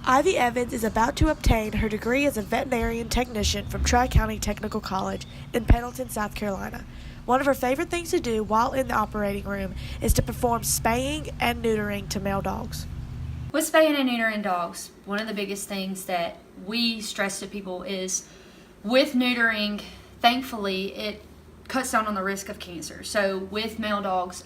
Ivy Evans is about to obtain her degree as a veterinarian technician from Tri-County Technical College in Pendleton, South Carolina. One of her favorite things to do while in the operating room is to perform spaying and neutering to male dogs. With spaying and neutering dogs, one of the biggest things that we stress to people is with neutering, thankfully, it cuts down on the risk of cancer. So with male dogs,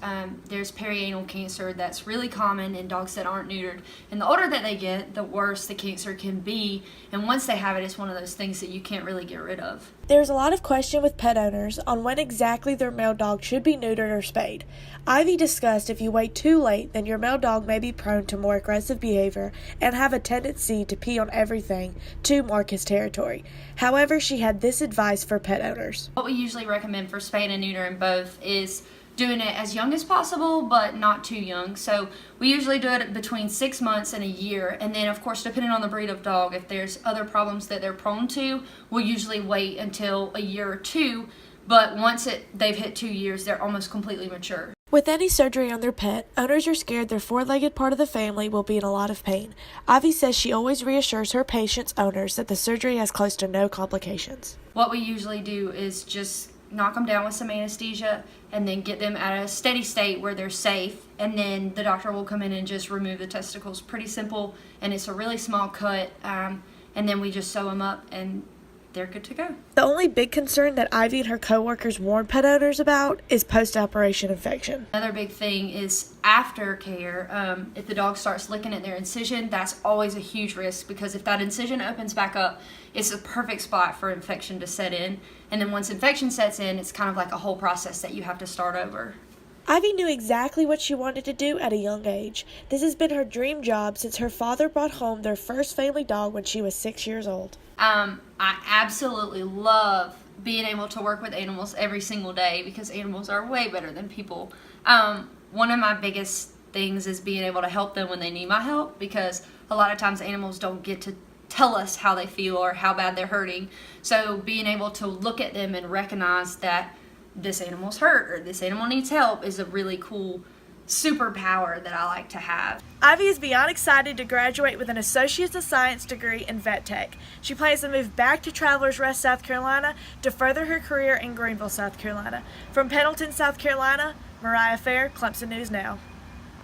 there's perianal cancer that's really common in dogs that aren't neutered. And the older that they get, the worse the cancer can be. And once they have it, it's one of those things that you can't really get rid of. There's a lot of question with pet owners on when exactly their male dog should be neutered or spayed. Ivy discussed if you wait too late, then your male dog may be prone to more aggressive behavior and have a tendency to pee on everything to mark his territory. However, she had this advice for pet owners. What we usually recommend for spaying and neutering both is doing it as young as possible, but not too young. So we usually do it between 6 months and a year. And then, of course, depending on the breed of dog, if there's other problems that they're prone to, we'll usually wait until a year or two. But once they've hit 2 years, they're almost completely mature. With any surgery on their pet, owners are scared their four-legged part of the family will be in a lot of pain. Ivy says she always reassures her patients' owners that the surgery has close to no complications. What we usually do is just knock them down with some anesthesia and then get them at a steady state where they're safe, and then the doctor will come in and just remove the testicles. Pretty simple, and it's a really small cut, and then we just sew them up and they're good to go. The only big concern that Ivy and her coworkers warn pet owners about is post-operation infection. Another big thing is aftercare. If the dog starts licking at their incision, that's always a huge risk, because if that incision opens back up, it's a perfect spot for infection to set in. And then once infection sets in, it's kind of like a whole process that you have to start over. Ivy knew exactly what she wanted to do at a young age. This has been her dream job since her father brought home their first family dog when she was 6 years old. I absolutely love being able to work with animals every single day, because animals are way better than people. One of my biggest things is being able to help them when they need my help, because a lot of times animals don't get to tell us how they feel or how bad they're hurting. So being able to look at them and recognize that this animal's hurt or this animal needs help is a really cool superpower that I like to have. Ivy is beyond excited to graduate with an Associate's of Science degree in Vet Tech. She plans to move back to Travelers Rest, South Carolina to further her career in Greenville, South Carolina. From Pendleton, South Carolina, Mariah Fair, Clemson News Now.